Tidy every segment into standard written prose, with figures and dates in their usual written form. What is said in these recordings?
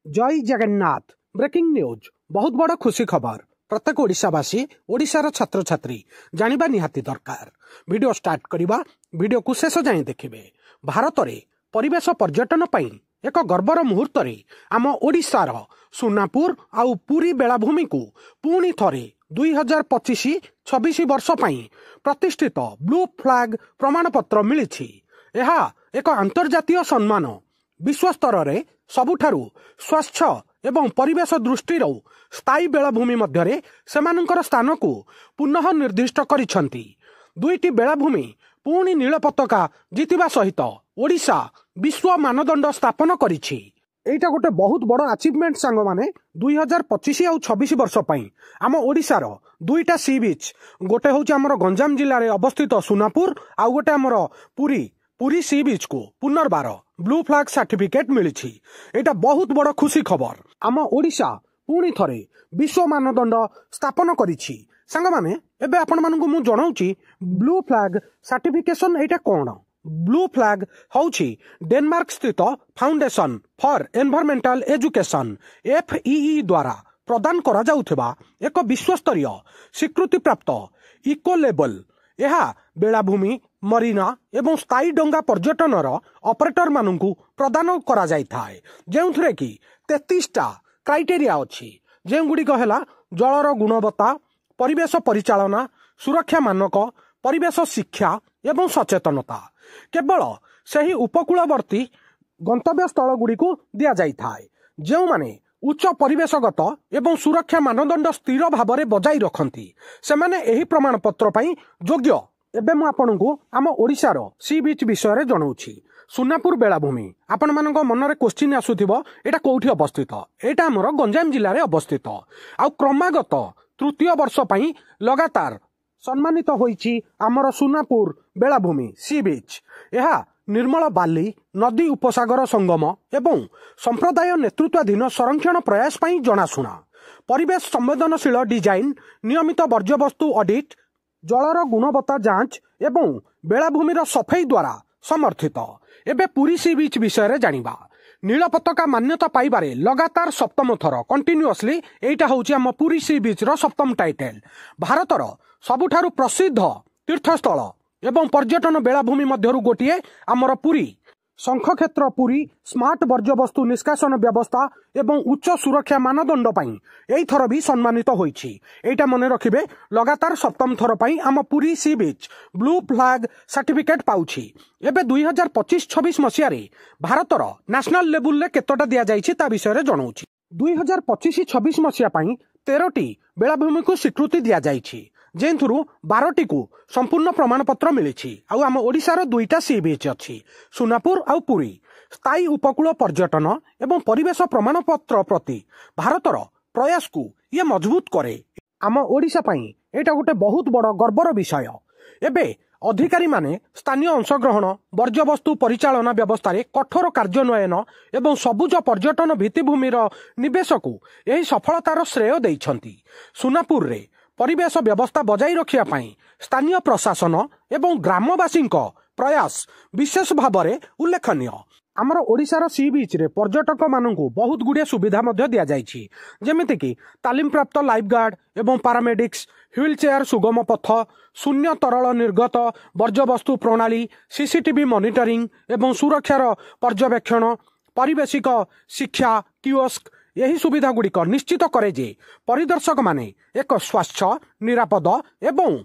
जय Jagannath. Breaking news बहुत बड़ खुशी खबर प्रत्येक ओडिशावासी ओडिशार छात्र छात्री जानिबा निहाती दरकार। वीडियो स्टार्ट करिबा वीडियो को शेष जाए देखिबे। भारत में परिवेश पर्यटन पई एक गर्वर मुहूर्त रे आम ओडिशार सुनापुर आउ पुरी बेलाभूमि को पुणी थरे 2025-26 वर्ष पई प्रतिष्ठित ब्लू फ्लैग प्रमाण पत्र मिली। यह एक अंतर्जातीय सम्मान विश्व स्तर रे सबुठारु स्वच्छ एवं परिवेश दृष्टि स्थायी बेलाभूमि मध्य सेमानंकर स्थान को पुनः निर्दिष्ट करिसेंती। दुईटी बेलाभूमि पुणी नील पताका जितिबा सहित ओडिशा विश्व मानदंड स्थापन करिछि। एटा गोटे बहुत बड़ अचिवमेंट सांग माने 2025 और 26 वर्ष पई आम ओडिशार दुईटा सी बीच गोटे हूँ आमर गंजाम जिले में अवस्थित सुनापुर आउ गोटे आमर पुरी सी बीच को पुनर्बार ब्लू फ्लैग सर्टिफिकेट मिली। एटा बहुत बड़ खुशी खबर। आम ओडिशा पुणी थरे विश्व मानदंड स्थापन करिछि। सांग माने एबे आपण मानकु मु जणाउछि ब्लू फ्लैग सर्टिफिकेशन एटा कोन। ब्लू फ्लैग हौछि डेनमार्क स्थित foundation for environmental education FEE द्वारा प्रदान करा जाउथिबा एक विश्वस्तरीय स्वीकृति प्राप्त इको लेबल। यह बेलाभूमि मरीना एवं स्थायी डंगा पर्यटनर ऑपरेटर मानकु प्रदान करा जाय थाए, जेउथरे कि 33टा क्राइटेरिया अछि, जेउगुडी कहला जलर गुणवत्ता, परिवेश परिचालना, सुरक्षा मानक, परिवेश शिक्षा एवं सचेतनता। केवल सही उपकूलवर्ती गंतव्य स्थल गुडी को दिया जाय थाए, जेउ माने उच्च परिवेशगत एवं सुरक्षा मानदंड स्थिर भाव बजाई रखती सेमाने एही प्रमाण पत्र पई योग्य। एबे मु आपनकु आम ओडिशार सी बीच विषय रे जणाउछि। सुनापुर बेलाभूमि आपण मानक मनरे क्वेश्चन आसुथिबो एटा कोठी अवस्थित। एटा हमर गंजाम जिल्ला रे अवस्थित। आ क्रमागत तृतीय वर्ष पई लगातार सम्मानित होईछि आमर सुनापुर बेलाभूमि सी बीच। यह निर्मल बाली नदी उपसागर संगम एवं संप्रदाय नेतृत्वाधीन संरक्षण प्रयास पई जनाशुना। परिवेश संवेदनशील डिजाइन, नियमित वर्ज्यवस्तु ऑडिट, जलर गुणवत्ता जांच एवं बेलाभूमिर सफाई द्वारा समर्थित। एबे पुरी सी बीच विषय रे जानिबा। नील पताका मान्यता पाइबारे लगातार सप्तम थर कंटिन्यूअसली एटा होउछि हम पुरी सी बीच रो सप्तम टाइटल। भारतर सबुठारु प्रसिद्ध तीर्थस्थल एवं पर्यटन बेलाभूमि मध्यरु गोटिए आमर पुरी। शंखक्षेत्र पुरी स्मार्ट वर्ज्यवस्तु निष्कासन व्यवस्था एवं उच्च सुरक्षा मानदंड पई एई थर भी सम्मानित होईछि। एटा मने रखिबे लगातार सप्तम थर पई आम पुरी सी बीच ब्लू फ्लैग सर्टिफिकेट पाउछि। एबे 2025-26 मसिया रे भारतर नेशनल लेवल ले केतोटा दिया जाईछि ता विषय रे जणाउछि। 2025-26 मसिया पई 13टी बेलाभूमि को स्वीकृति दिया जाईछि, जेंथुरु 12टी को संपूर्ण प्रमाण पत्र मिली। आउ आम ओडिशार दुईटा सी बीच अछि, सुनापुर आउ पुरी। स्थायी उपकूल पर्यटन एवं परिवेश प्रमाण पत्र प्रति भारतर प्रयास को ये मजबूत करे। आम ओडिशा पई एटा गोटे बहुत बड़ गर्वर विषय। एबे अधिकारी माने स्थानीय अंशग्रहण, वर्ज्यवस्तु परिचालना व्यवस्था रे कठोर कार्यान्वयन एवं सबुज पर्यटन भित्तिभूमिर निवेश को यही सफलतार श्रेय दैछंती। सुनापुर रे परिवेश व्यवस्था बजाई रखिया पाई स्थानीय प्रशासन एवं ग्रामवासी प्रयास विशेष भाव में उल्लेखनीय। आमर ओडिशार सी बीच रे पर्यटक मानकु बहुत गुड़िया सुविधा मध्य दिया जाइछि, जेमिति कि तालीम प्राप्त लाइफ गार्ड एवं पैरामेडिक्स, व्हील चेयर सुगम पथ, शून्य तरल निर्गत वर्ज्यवस्तु प्रणाली, CCTV मॉनिटरिंग एवं सुरक्षार पर्यवेक्षण, पारिवेशिक शिक्षा कियोस्क। यही सुविधा गुड़िक निश्चित करे जे परिदर्शक माने एक स्वच्छ, निरापद एवं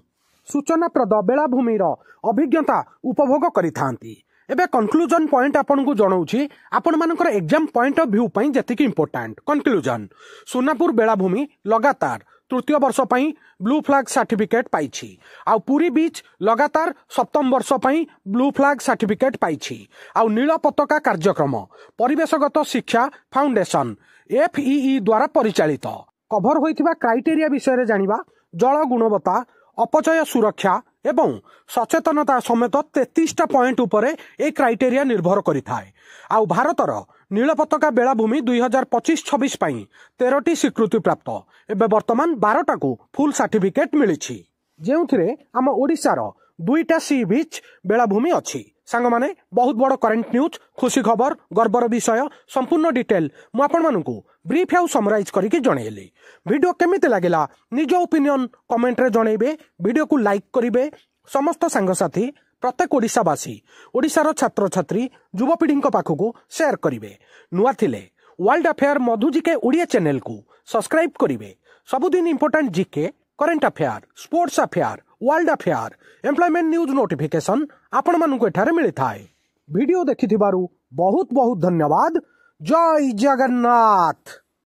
सूचनाप्रद बेलाभूमिर अभिज्ञता उपभोग करिथांती। एबे कंक्लूजन पॉइंट आपनकु जणाउछि आपण मानकर एग्जाम पॉइंट ऑफ व्यू पई जतिक इंपोर्टेंट। कंक्लूजन, सुनापुर बेलाभूमि लगातार तृतीय वर्ष पई ब्लू फ्लैग सर्टिफिकेट पाइछि। आ पुरी बीच लगातार सप्तम वर्ष पई ब्लू फ्लैग सर्टिफिकेट पाइछि। आ नील पताका कार्यक्रम परिवेशगत शिक्षा फाउंडेशन FEE द्वारा परिचालित। कभर होइथिबा क्राइटेरिया विषय रे जानिबा जल गुणवत्ता, अपचय सुरक्षा एवं सचेतनता समेत 33टा पॉइंट उपरे ए क्राइटेरिया निर्भर करिथाए। आ भारतर नील पताका बेलाभूमि 2025-26 पई 13टी स्वीकृति प्राप्त। एबे वर्तमान 12टा को फुल सर्टिफिकेट मिलिछि, जेउथिरे आम ओडिशार दुईटा सी बीच बेलाभूमि अछि। सांग माने बहुत बड़ करेन्ट न्यूज खुशी खबर गर्वर विषय संपूर्ण डिटेल मु आपण मानकु ब्रीफ आउ समराइज करके जनइली। वीडियो केमिति लागिला निज ओपिनियन कमेंट रे जनइबे, वीडियो को लाइक करिवे, समस्त सांगसाथी प्रत्येक ओडिशावासी ओडिशार छात्र छात्री युवपीढ़ी पाखक शेयर करिवे। नुआ थिले वर्ल्ड अफेयर मधु जिके ओडिया चैनल को सब्सक्राइब करिवे। सबुदिन इंपोर्टेंट जिके current affair sports affair world affair employment news notification आपण मानकु एठारे मिलिथाए। वीडियो देखिथिबारु बहुत बहुत धन्यवाद। जय जगन्नाथ।